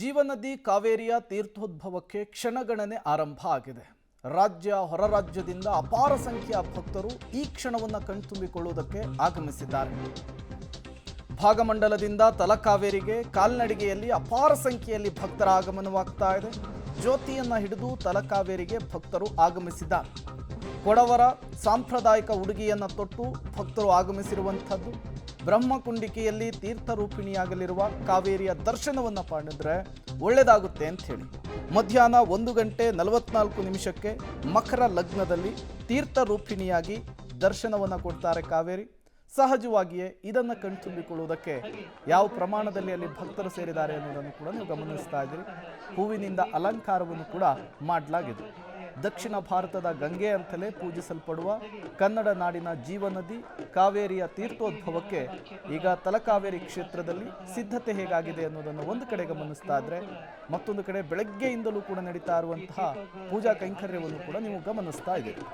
ಜೀವನದಿ ಕಾವೇರಿಯ ತೀರ್ಥೋದ್ಭವಕ್ಕೆ ಕ್ಷಣಗಣನೆ ಆರಂಭ ಆಗಿದೆ. ರಾಜ್ಯ ಹೊರ ರಾಜ್ಯದಿಂದ ಅಪಾರ ಸಂಖ್ಯೆಯ ಭಕ್ತರು ಈ ಕ್ಷಣವನ್ನು ಕಣ್ತುಂಬಿಕೊಳ್ಳುವುದಕ್ಕೆ ಆಗಮಿಸಿದ್ದಾರೆ. ಭಾಗಮಂಡಲದಿಂದ ತಲಕಾವೇರಿಗೆ ಕಾಲ್ನಡಿಗೆಯಲ್ಲಿ ಅಪಾರ ಸಂಖ್ಯೆಯಲ್ಲಿ ಭಕ್ತರ ಆಗಮನವಾಗ್ತಾ ಇದೆ. ಜ್ಯೋತಿಯನ್ನು ಹಿಡಿದು ತಲಕಾವೇರಿಗೆ ಭಕ್ತರು ಆಗಮಿಸಿದ್ದಾರೆ. ಕೊಡವರ ಸಾಂಪ್ರದಾಯಿಕ ಉಡುಗೆಯನ್ನು ತೊಟ್ಟು ಭಕ್ತರು ಆಗಮಿಸಿರುವಂಥದ್ದು. ಬ್ರಹ್ಮಕುಂಡಿಕೆಯಲ್ಲಿ ತೀರ್ಥರೂಪಿಣಿಯಾಗಲಿರುವ ಕಾವೇರಿಯ ದರ್ಶನವನ್ನು ಪಡೆದರೆ ಒಳ್ಳೆಯದಾಗುತ್ತೆ ಅಂತ ಹೇಳಿ ಮಧ್ಯಾಹ್ನ 1:44 ಮಕರ ಲಗ್ನದಲ್ಲಿ ತೀರ್ಥರೂಪಿಣಿಯಾಗಿ ದರ್ಶನವನ್ನು ಕೊಡ್ತಾರೆ ಕಾವೇರಿ. ಸಹಜವಾಗಿಯೇ ಇದನ್ನು ಕಣ್ತುಂಬಿಕೊಳ್ಳುವುದಕ್ಕೆ ಯಾವ ಪ್ರಮಾಣದಲ್ಲಿ ಅಲ್ಲಿ ಭಕ್ತರು ಸೇರಿದ್ದಾರೆ ಅನ್ನೋದನ್ನು ಕೂಡ ನೀವು ಗಮನಿಸ್ತಾ ಇದ್ದೀರಿ. ಹೂವಿನಿಂದ ಅಲಂಕಾರವನ್ನು ಕೂಡ ಮಾಡಲಾಗಿದೆ. ದಕ್ಷಿಣ ಭಾರತದ ಗಂಗೆ ಅಂತಲೇ ಪೂಜಿಸಲ್ಪಡುವ ಕನ್ನಡ ನಾಡಿನ ಜೀವನದಿ ಕಾವೇರಿಯ ತೀರ್ಥೋದ್ಭವಕ್ಕೆ ಈಗ ತಲಕಾವೇರಿ ಕ್ಷೇತ್ರದಲ್ಲಿ ಸಿದ್ಧತೆ ಹೇಗಾಗಿದೆ ಅನ್ನೋದನ್ನು ಒಂದು ಕಡೆ ಗಮನಿಸ್ತಾ ಇದ್ರೆ, ಮತ್ತೊಂದು ಕಡೆ ಬೆಳಗ್ಗೆಯಿಂದಲೂ ಕೂಡ ನಡೀತಾ ಇರುವಂತಹ ಪೂಜಾ ಕೈಂಕರ್ಯವನ್ನು ಕೂಡ ನೀವು ಗಮನಿಸ್ತಾ ಇದ್ದೀರಿ.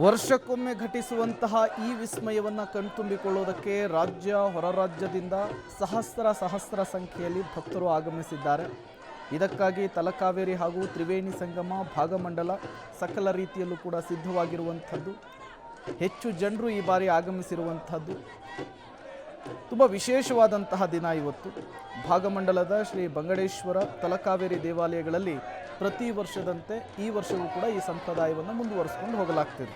ವರ್ಷಕ್ಕೊಮ್ಮೆ ಘಟಿಸುವಂತಹ ಈ ವಿಸ್ಮಯವನ್ನು ಕಣ್ತುಂಬಿಕೊಳ್ಳುವುದಕ್ಕೆ ರಾಜ್ಯ ಹೊರ ರಾಜ್ಯದಿಂದ ಸಹಸ್ರ ಸಂಖ್ಯೆಯಲ್ಲಿ ಭಕ್ತರು ಆಗಮಿಸಿದ್ದಾರೆ. ಇದಕ್ಕಾಗಿ ತಲಕಾವೇರಿ ಹಾಗೂ ತ್ರಿವೇಣಿ ಸಂಗಮ ಭಾಗಮಂಡಲ ಸಕಲ ರೀತಿಯಲ್ಲೂ ಕೂಡ ಸಿದ್ಧವಾಗಿರುವಂಥದ್ದು. ಹೆಚ್ಚು ಜನರು ಈ ಬಾರಿ ಆಗಮಿಸಿರುವಂಥದ್ದು. ತುಂಬ ವಿಶೇಷವಾದಂತಹ ದಿನ ಇವತ್ತು. ಭಾಗಮಂಡಲದ ಶ್ರೀ ಬಂಗಡೇಶ್ವರ ತಲಕಾವೇರಿ ದೇವಾಲಯಗಳಲ್ಲಿ ಪ್ರತಿ ವರ್ಷದಂತೆ ಈ ವರ್ಷವೂ ಕೂಡ ಈ ಸಂಪ್ರದಾಯವನ್ನು ಮುಂದುವರಿಸಿಕೊಂಡು ಹೋಗಲಾಗ್ತಿದೆ.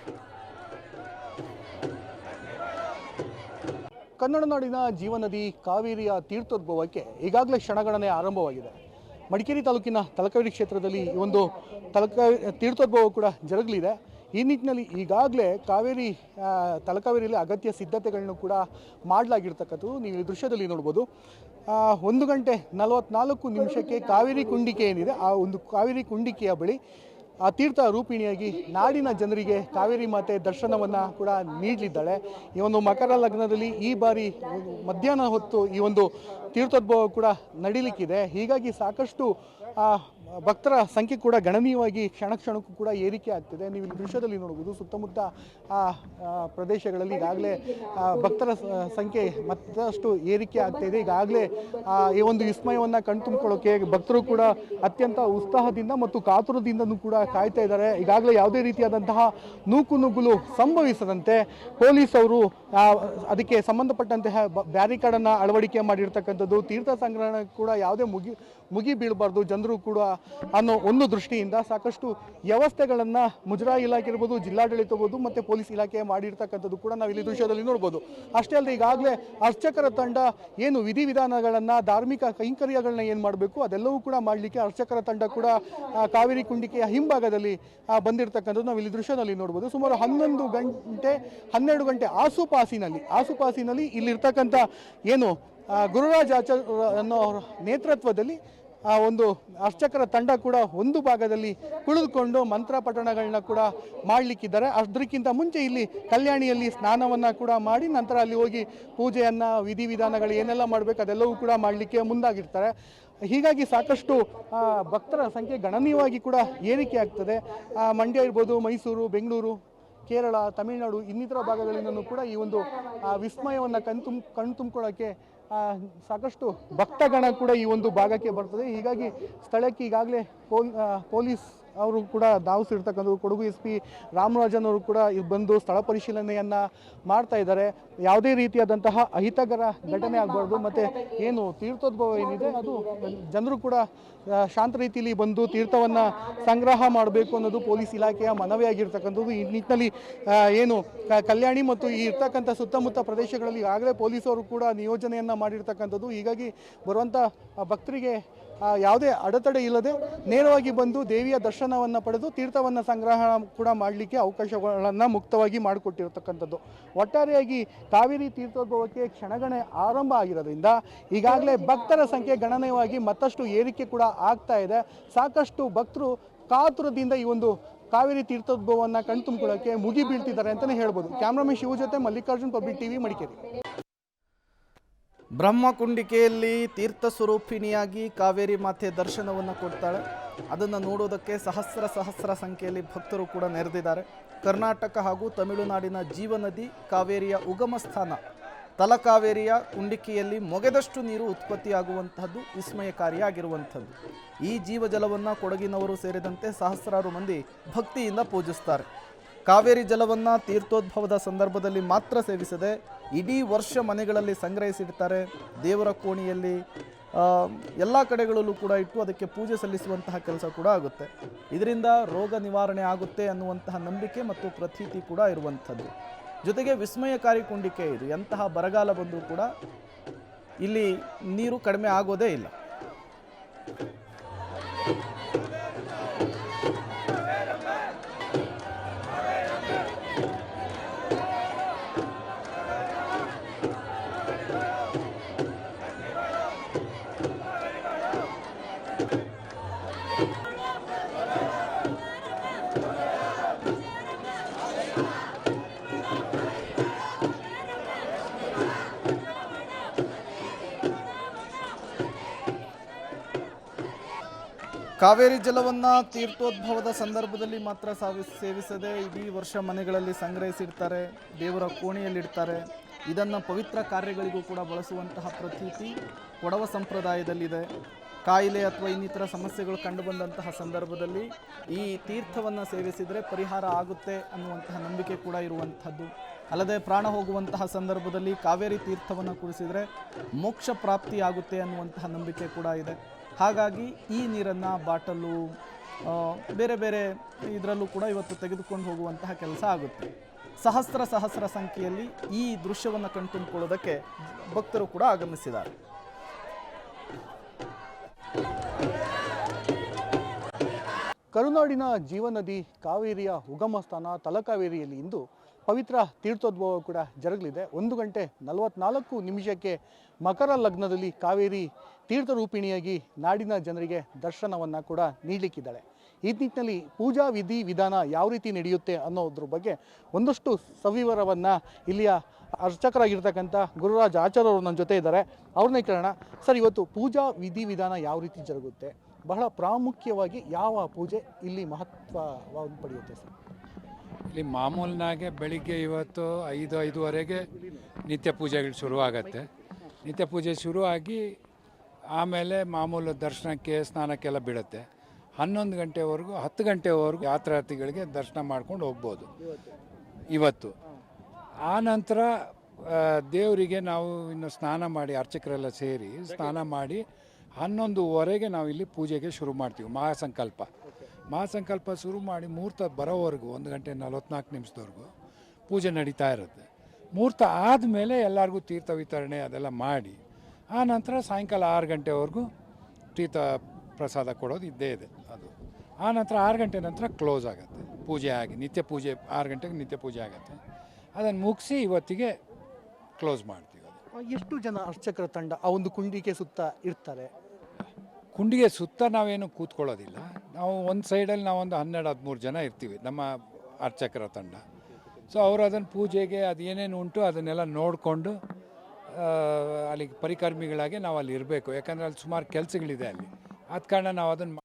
ಕನ್ನಡ ನಾಡಿನ ಜೀವನದಿ ಕಾವೇರಿಯ ತೀರ್ಥೋದ್ಭವಕ್ಕೆ ಈಗಾಗಲೇ ಕ್ಷಣಗಣನೆ ಆರಂಭವಾಗಿದೆ. ಮಡಿಕೇರಿ ತಾಲೂಕಿನ ತಲಕಾವೇರಿ ಕ್ಷೇತ್ರದಲ್ಲಿ ಈ ಒಂದು ತೀರ್ಥೋದ್ಭವ ಕೂಡ ಜರುಗಲಿದೆ. ಈ ನಿಟ್ಟಿನಲ್ಲಿ ಈಗಾಗಲೇ ತಲಕಾವೇರಿಯಲ್ಲಿ ಅಗತ್ಯ ಸಿದ್ಧತೆಗಳನ್ನು ಕೂಡ ಮಾಡಲಾಗಿರ್ತಕ್ಕಂಥದ್ದು ನೀವು ಈ ದೃಶ್ಯದಲ್ಲಿ ನೋಡ್ಬೋದು. 1:44 ಕಾವೇರಿ ಕುಂಡಿಕೆ ಏನಿದೆ, ಆ ಒಂದು ಕಾವೇರಿ ಕುಂಡಿಕೆಯ ಬಳಿ ಆ ತೀರ್ಥ ರೂಪಿಣಿಯಾಗಿ ನಾಡಿನ ಜನರಿಗೆ ಕಾವೇರಿ ಮಾತೆ ದರ್ಶನವನ್ನು ಕೂಡ ನೀಡಲಿದ್ದಾಳೆ. ಈ ಒಂದು ಮಕರ ಲಗ್ನದಲ್ಲಿ ಈ ಬಾರಿ ಮಧ್ಯಾಹ್ನ ಹೊತ್ತು ಈ ಒಂದು ತೀರ್ಥೋದ್ಭವ ಕೂಡ ನಡೀಲಿಕ್ಕಿದೆ. ಹೀಗಾಗಿ ಸಾಕಷ್ಟು ಭಕ್ತರ ಸಂಖ್ಯೆ ಕೂಡ ಗಣನೀಯವಾಗಿ ಕ್ಷಣಕ್ಕೂ ಕೂಡ ಏರಿಕೆ ಆಗ್ತಿದೆ. ನೀವು ಈ ದೃಶ್ಯದಲ್ಲಿ ನೋಡ್ಬೋದು. ಸುತ್ತಮುತ್ತ ಪ್ರದೇಶಗಳಲ್ಲಿ ಈಗಾಗಲೇ ಭಕ್ತರ ಸಂಖ್ಯೆ ಮತ್ತಷ್ಟು ಏರಿಕೆ ಆಗ್ತಾ ಇದೆ. ಈಗಾಗಲೇ ಈ ಒಂದು ವಿಸ್ಮಯವನ್ನು ಕಣ್ತುಂಬಿಕೊಳ್ಳೋಕೆ ಭಕ್ತರು ಕೂಡ ಅತ್ಯಂತ ಉತ್ಸಾಹದಿಂದ ಮತ್ತು ಕಾತುರದಿಂದನೂ ಕೂಡ ಕಾಯ್ತಾ ಇದ್ದಾರೆ. ಈಗಾಗಲೇ ಯಾವುದೇ ರೀತಿಯಾದಂತಹ ನುಗ್ಗಲು ಸಂಭವಿಸದಂತೆ ಪೊಲೀಸ್ ಅವರು ಅದಕ್ಕೆ ಸಂಬಂಧಪಟ್ಟಂತಹ ಬ್ಯಾರಿಕೇಡನ್ನು ಅಳವಡಿಕೆ ಮಾಡಿರ್ತಕ್ಕಂಥದ್ದು. ತೀರ್ಥ ಸಂಗ್ರಹಣ ಕೂಡ ಯಾವುದೇ ಮುಗಿ ಬೀಳಬಾರ್ದು ಜನರು ಕೂಡ ಅನ್ನೋ ಒಂದು ದೃಷ್ಟಿಯಿಂದ ಸಾಕಷ್ಟು ವ್ಯವಸ್ಥೆಗಳನ್ನು ಮುಜರಾಯಿ ಇಲಾಖೆ ಇರ್ಬೋದು, ಜಿಲ್ಲಾಡಳಿತ ಇರ್ಬೋದು ಮತ್ತು ಪೊಲೀಸ್ ಇಲಾಖೆ ಮಾಡಿರ್ತಕ್ಕಂಥದ್ದು ಕೂಡ ನಾವು ಇಲ್ಲಿ ದೃಶ್ಯದಲ್ಲಿ ನೋಡ್ಬೋದು. ಅಷ್ಟೇ ಅಲ್ಲದೆ ಈಗಾಗಲೇ ಅರ್ಚಕರ ತಂಡ ಏನು ವಿಧಿವಿಧಾನಗಳನ್ನು ಧಾರ್ಮಿಕ ಕೈಂಕರ್ಯಗಳನ್ನ ಏನು ಮಾಡಬೇಕು ಅದೆಲ್ಲವೂ ಕೂಡ ಮಾಡಲಿಕ್ಕೆ ಅರ್ಚಕರ ತಂಡ ಕೂಡ ಕಾವೇರಿ ಕುಂಡಿಕೆಯ ಹಿಂಭಾಗದಲ್ಲಿ ಬಂದಿರತಕ್ಕಂಥದ್ದು ನಾವು ಇಲ್ಲಿ ದೃಶ್ಯದಲ್ಲಿ ನೋಡ್ಬೋದು. ಸುಮಾರು 12 ಗಂಟೆ ಆಸುಪಾಸಿನಲ್ಲಿ ಇಲ್ಲಿರ್ತಕ್ಕಂಥ ಏನು ಗುರುರಾಜ್ ಆಚಾರ್ಯ ಅನ್ನೋ ನೇತೃತ್ವದಲ್ಲಿ ಒಂದು ಅರ್ಚಕರ ತಂಡ ಕೂಡ ಒಂದು ಭಾಗದಲ್ಲಿ ಕುಳಿದುಕೊಂಡು ಮಂತ್ರ ಪಠಣಗಳನ್ನ ಕೂಡ ಮಾಡಲಿಕ್ಕಿದ್ದಾರೆ. ಅದಕ್ಕಿಂತ ಮುಂಚೆ ಇಲ್ಲಿ ಕಲ್ಯಾಣಿಯಲ್ಲಿ ಸ್ನಾನವನ್ನು ಕೂಡ ಮಾಡಿ ನಂತರ ಅಲ್ಲಿ ಹೋಗಿ ಪೂಜೆಯನ್ನು ವಿಧಿವಿಧಾನಗಳು ಏನೆಲ್ಲ ಮಾಡಬೇಕು ಅದೆಲ್ಲವೂ ಕೂಡ ಮಾಡಲಿಕ್ಕೆ ಮುಂದಾಗಿರ್ತಾರೆ. ಹೀಗಾಗಿ ಸಾಕಷ್ಟು ಭಕ್ತರ ಸಂಖ್ಯೆ ಗಣನೀಯವಾಗಿ ಕೂಡ ಏರಿಕೆ ಆಗ್ತದೆ. ಮಂಡ್ಯ ಇರ್ಬೋದು, ಮೈಸೂರು, ಬೆಂಗಳೂರು, ಕೇರಳ, ತಮಿಳುನಾಡು ಇನ್ನಿತರ ಭಾಗಗಳಿಂದಲೂ ಕೂಡ ಈ ಒಂದು ವಿಸ್ಮಯವನ್ನು ಕಣ್ತುಂಬಿಕೊಳ್ಳೋಕ್ಕೆ ಸಾಕಷ್ಟು ಭಕ್ತಗಣ ಕೂಡ ಈ ಒಂದು ಭಾಗಕ್ಕೆ ಬರ್ತದೆ. ಹೀಗಾಗಿ ಸ್ಥಳಕ್ಕೆ ಈಗಾಗಲೇ ಪೊಲೀಸ್ ಅವರು ಕೂಡ ಧಾವಿಸಿರ್ತಕ್ಕಂಥದ್ದು. ಕೊಡಗು ಎಸ್ ಪಿ ರಾಮರಾಜನ್ ಅವರು ಕೂಡ ಇಲ್ಲಿ ಬಂದು ಸ್ಥಳ ಪರಿಶೀಲನೆಯನ್ನು ಮಾಡ್ತಾ ಇದ್ದಾರೆ. ಯಾವುದೇ ರೀತಿಯಾದಂತಹ ಅಹಿತಕರ ಘಟನೆ ಆಗಬಾರ್ದು, ಮತ್ತು ಏನು ತೀರ್ಥೋದ್ಭವ ಏನಿದೆ ಅದು ಜನರು ಕೂಡ ಶಾಂತ ರೀತಿಯಲ್ಲಿ ಬಂದು ತೀರ್ಥವನ್ನು ಸಂಗ್ರಹ ಮಾಡಬೇಕು ಅನ್ನೋದು ಪೊಲೀಸ್ ಇಲಾಖೆಯ ಮನವಿಯಾಗಿರ್ತಕ್ಕಂಥದ್ದು. ಈ ನಿಟ್ಟಿನಲ್ಲಿ ಏನು ಕಲ್ಯಾಣಿ ಮತ್ತು ಈ ಇರ್ತಕ್ಕಂಥ ಸುತ್ತಮುತ್ತ ಪ್ರದೇಶಗಳಲ್ಲಿ ಈಗಾಗಲೇ ಪೊಲೀಸರು ಕೂಡ ನಿಯೋಜನೆಯನ್ನು ಮಾಡಿರ್ತಕ್ಕಂಥದ್ದು. ಹೀಗಾಗಿ ಬರುವಂಥ ಭಕ್ತರಿಗೆ ಯಾವುದೇ ಅಡೆತಡೆ ಇಲ್ಲದೆ ನೇರವಾಗಿ ಬಂದು ದೇವಿಯ ದರ್ಶನವನ್ನು ಪಡೆದು ತೀರ್ಥವನ್ನು ಸಂಗ್ರಹ ಕೂಡ ಮಾಡಲಿಕ್ಕೆ ಅವಕಾಶಗಳನ್ನು ಮುಕ್ತವಾಗಿ ಮಾಡಿಕೊಟ್ಟಿರ್ತಕ್ಕಂಥದ್ದು. ಒಟ್ಟಾರೆಯಾಗಿ ಕಾವೇರಿ ತೀರ್ಥೋದ್ಭವಕ್ಕೆ ಕ್ಷಣಗಣನೆ ಆರಂಭ ಆಗಿರೋದ್ರಿಂದ ಈಗಾಗಲೇ ಭಕ್ತರ ಸಂಖ್ಯೆ ಗಣನೀಯವಾಗಿ ಮತ್ತಷ್ಟು ಏರಿಕೆ ಕೂಡ ಆಗ್ತಾ ಇದೆ. ಸಾಕಷ್ಟು ಭಕ್ತರು ಕಾತುರದಿಂದ ಈ ಒಂದು ಕಾವೇರಿ ತೀರ್ಥೋದ್ಭವವನ್ನು ಕಣ್ತುಂಬಿಕೊಳ್ಳೋಕ್ಕೆ ಮುಗಿ ಬೀಳ್ತಿದ್ದಾರೆ ಅಂತಲೇ ಹೇಳ್ಬೋದು. ಕ್ಯಾಮ್ರಾಮನ್ ಶಿವ ಜೊತೆ ಮಲ್ಲಿಕಾರ್ಜುನ್, ಪಬ್ಲಿಕ್ ಟಿವಿ, ಮಡಿಕೇರಿ. ಬ್ರಹ್ಮಕುಂಡಿಕೆಯಲ್ಲಿ ತೀರ್ಥ ಸ್ವರೂಪಿಣಿಯಾಗಿ ಕಾವೇರಿ ಮಾತೆ ದರ್ಶನವನ್ನು ಕೊಡ್ತಾಳೆ. ಅದನ್ನು ನೋಡೋದಕ್ಕೆ ಸಹಸ್ರ ಸಂಖ್ಯೆಯಲ್ಲಿ ಭಕ್ತರು ಕೂಡ ನೆರೆದಿದ್ದಾರೆ. ಕರ್ನಾಟಕ ಹಾಗೂ ತಮಿಳುನಾಡಿನ ಜೀವನದಿ ಕಾವೇರಿಯ ಉಗಮ ಸ್ಥಾನ ತಲಕಾವೇರಿಯ ಕುಂಡಿಕೆಯಲ್ಲಿ ಮೊಗೆದಷ್ಟು ನೀರು ಉತ್ಪತ್ತಿಯಾಗುವಂತಹದ್ದು ವಿಸ್ಮಯಕಾರಿಯಾಗಿರುವಂಥದ್ದು. ಈ ಜೀವಜಲವನ್ನು ಕೊಡಗಿನವರು ಸೇರಿದಂತೆ ಸಹಸ್ರಾರು ಮಂದಿ ಭಕ್ತಿಯಿಂದ ಪೂಜಿಸ್ತಾರೆ. ಕಾವೇರಿ ಜಲವನ್ನು ತೀರ್ಥೋದ್ಭವದ ಸಂದರ್ಭದಲ್ಲಿ ಮಾತ್ರ ಸೇವಿಸದೆ ಇಡೀ ವರ್ಷ ಮನೆಗಳಲ್ಲಿ ಸಂಗ್ರಹಿಸಿಡ್ತಾರೆ. ದೇವರ ಕೋಣೆಯಲ್ಲಿ ಎಲ್ಲ ಕಡೆಗಳಲ್ಲೂ ಕೂಡ ಇಟ್ಟು ಅದಕ್ಕೆ ಪೂಜೆ ಸಲ್ಲಿಸುವಂತಹ ಕೆಲಸ ಕೂಡ ಆಗುತ್ತೆ. ಇದರಿಂದ ರೋಗ ನಿವಾರಣೆ ಆಗುತ್ತೆ ಅನ್ನುವಂತಹ ನಂಬಿಕೆ ಮತ್ತು ಪ್ರತೀತಿ ಕೂಡ ಇರುವಂಥದ್ದು. ಜೊತೆಗೆ ವಿಸ್ಮಯಕಾರಿ ಕುಂಡಿಕೆ ಇದು. ಎಂತಹ ಬರಗಾಲ ಬಂದರೂ ಕೂಡ ಇಲ್ಲಿ ನೀರು ಕಡಿಮೆ ಆಗೋದೇ ಇಲ್ಲ. ಕಾವೇರಿ ಜಲವನ್ನು ತೀರ್ಥೋದ್ಭವದ ಸಂದರ್ಭದಲ್ಲಿ ಮಾತ್ರ ಸೇವಿಸದೆ ಇಡೀ ವರ್ಷ ಮನೆಗಳಲ್ಲಿ ಸಂಗ್ರಹಿಸಿಡ್ತಾರೆ, ದೇವರ ಕೋಣೆಯಲ್ಲಿಡ್ತಾರೆ. ಇದನ್ನು ಪವಿತ್ರ ಕಾರ್ಯಗಳಿಗೂ ಕೂಡ ಬಳಸುವಂತಹ ಪ್ರತೀತಿ ಕೊಡವ ಸಂಪ್ರದಾಯದಲ್ಲಿದೆ. ಕಾಯಿಲೆ ಅಥವಾ ಇನ್ನಿತರ ಸಮಸ್ಯೆಗಳು ಕಂಡುಬಂದಂತಹ ಸಂದರ್ಭದಲ್ಲಿ ಈ ತೀರ್ಥವನ್ನು ಸೇವಿಸಿದರೆ ಪರಿಹಾರ ಆಗುತ್ತೆ ಅನ್ನುವಂತಹ ನಂಬಿಕೆ ಕೂಡ ಇರುವಂಥದ್ದು. ಅಲ್ಲದೆ ಪ್ರಾಣ ಹೋಗುವಂತಹ ಸಂದರ್ಭದಲ್ಲಿ ಕಾವೇರಿ ತೀರ್ಥವನ್ನು ಕುಡಿಸಿದರೆ ಮೋಕ್ಷ ಪ್ರಾಪ್ತಿ ಆಗುತ್ತೆ ಅನ್ನುವಂತಹ ನಂಬಿಕೆ ಕೂಡ ಇದೆ. ಹಾಗಾಗಿ ಈ ನೀರನ್ನು ಬಾಟಲು ಬೇರೆ ಬೇರೆ ಇದರಲ್ಲೂ ಕೂಡ ಇವತ್ತು ತೆಗೆದುಕೊಂಡು ಹೋಗುವಂತಹ ಕೆಲಸ ಆಗುತ್ತೆ. ಸಹಸ್ರ ಸಂಖ್ಯೆಯಲ್ಲಿ ಈ ದೃಶ್ಯವನ್ನು ಕಣ್ತುಂಬಿಕೊಳ್ಳೋದಕ್ಕೆ ಭಕ್ತರು ಕೂಡ ಆಗಮಿಸಿದ್ದಾರೆ. ಕರುನಾಡಿನ ಜೀವನದಿ ಕಾವೇರಿಯ ಉಗಮ ಸ್ಥಾನ ತಲಕಾವೇರಿಯಲ್ಲಿ ಇಂದು ಪವಿತ್ರ ತೀರ್ಥೋದ್ಭವ ಕೂಡ ಜರುಗಲಿದೆ. 1:44 ಮಕರ ಲಗ್ನದಲ್ಲಿ ಕಾವೇರಿ ತೀರ್ಥರೂಪಿಣಿಯಾಗಿ ನಾಡಿನ ಜನರಿಗೆ ದರ್ಶನವನ್ನು ಕೂಡ ನೀಡಲಿಕ್ಕಿದ್ದಾಳೆ. ಈ ನಿಟ್ಟಿನಲ್ಲಿ ಪೂಜಾ ವಿಧಿ ವಿಧಾನ ಯಾವ ರೀತಿ ನಡೆಯುತ್ತೆ ಅನ್ನೋದ್ರ ಬಗ್ಗೆ ಒಂದಷ್ಟು ಸವಿವರವನ್ನು ಇಲ್ಲಿಯ ಅರ್ಚಕರಾಗಿರ್ತಕ್ಕಂಥ ಗುರುರಾಜ್ ಆಚಾರ್ಯ ಅವರು ನನ್ನ ಜೊತೆ ಇದ್ದಾರೆ. ಅವ್ರನ್ನೇ ಕೇಳೋಣ. ಸರ್, ಇವತ್ತು ಪೂಜಾ ವಿಧಿ ವಿಧಾನ ಯಾವ ರೀತಿ ಜರುಗುತ್ತೆ, ಬಹಳ ಪ್ರಾಮುಖ್ಯವಾಗಿ ಯಾವ ಪೂಜೆ ಇಲ್ಲಿ ಮಹತ್ವವನ್ನು ಪಡೆಯುತ್ತೆ ಸರ್? ಇಲ್ಲಿ ಮಾಮೂಲಿನಾಗೆ ಬೆಳಿಗ್ಗೆ ಇವತ್ತು 5-5:30ಗೆ ನಿತ್ಯ ಪೂಜೆಗಳು ಶುರುವಾಗತ್ತೆ. ನಿತ್ಯ ಪೂಜೆ ಶುರುವಾಗಿ ಆಮೇಲೆ ಮಾಮೂಲು ದರ್ಶನಕ್ಕೆ ಸ್ನಾನಕ್ಕೆಲ್ಲ ಬೀಳುತ್ತೆ. 11 ಗಂಟೆವರೆಗೂ 10 ಗಂಟೆವರೆಗೂ ಯಾತ್ರಾರ್ಥಿಗಳಿಗೆ ದರ್ಶನ ಮಾಡ್ಕೊಂಡು ಹೋಗ್ಬೋದು ಇವತ್ತು. ಆ ನಂತರ ದೇವರಿಗೆ ನಾವು ಇನ್ನು ಸ್ನಾನ ಮಾಡಿ ಅರ್ಚಕರೆಲ್ಲ ಸೇರಿ ಸ್ನಾನ ಮಾಡಿ 11:15ಗೆ ನಾವು ಇಲ್ಲಿ ಪೂಜೆಗೆ ಶುರು ಮಾಡ್ತೀವಿ. ಮಹಾಸಂಕಲ್ಪ ಶುರು ಮಾಡಿ ಮುಹೂರ್ತ ಬರೋವರೆಗೂ 1:44 ಪೂಜೆ ನಡೀತಾ ಇರುತ್ತೆ. ಮುಹೂರ್ತ ಆದಮೇಲೆ ಎಲ್ಲರಿಗೂ ತೀರ್ಥ ವಿತರಣೆ ಅದೆಲ್ಲ ಮಾಡಿ ಆ ನಂತರ ಸಾಯಂಕಾಲ 6 ಗಂಟೆವರೆಗೂ ತೀರ್ಥ ಪ್ರಸಾದ ಕೊಡೋದು ಇದ್ದೇ ಇದೆ. ಅದು ಆ ನಂತರ 6 ಗಂಟೆ ನಂತರ ಕ್ಲೋಸ್ ಆಗುತ್ತೆ ಪೂಜೆ ಆಗಿ. ನಿತ್ಯ ಪೂಜೆ 6 ಗಂಟೆಗೆ ನಿತ್ಯ ಪೂಜೆ ಆಗುತ್ತೆ. ಅದನ್ನು ಮುಗಿಸಿ ಇವತ್ತಿಗೆ ಕ್ಲೋಸ್ ಮಾಡ್ತೀವಿ. ಎಷ್ಟು ಜನ ಅರ್ಚಕರ ತಂಡ ಆ ಒಂದು ಕುಂಡಿಕೆ ಸುತ್ತ ಇರ್ತಾರೆ? ಕುಂಡಿಗೆ ಸುತ್ತ ನಾವೇನು ಕೂತ್ಕೊಳ್ಳೋದಿಲ್ಲ. ನಾವು ಒಂದು ಸೈಡಲ್ಲಿ ನಾವೊಂದು 12-13 ಜನ ಇರ್ತೀವಿ ನಮ್ಮ ಅರ್ಚಕರ ತಂಡ. ಸೊ ಅವರು ಅದನ್ನು ಪೂಜೆಗೆ ಅದು ಏನೇನು ಉಂಟು ಅದನ್ನೆಲ್ಲ ನೋಡಿಕೊಂಡು ಅಲ್ಲಿಗೆ ಪರಿಕರ್ಮಿಗಳಾಗಿ ನಾವು ಅಲ್ಲಿ ಇರಬೇಕು. ಯಾಕಂದರೆ ಅಲ್ಲಿ ಸುಮಾರು ಕೆಲಸಗಳಿದೆ ಅಲ್ಲಿ. ಆದ ಕಾರಣ ನಾವು ಅದನ್ನು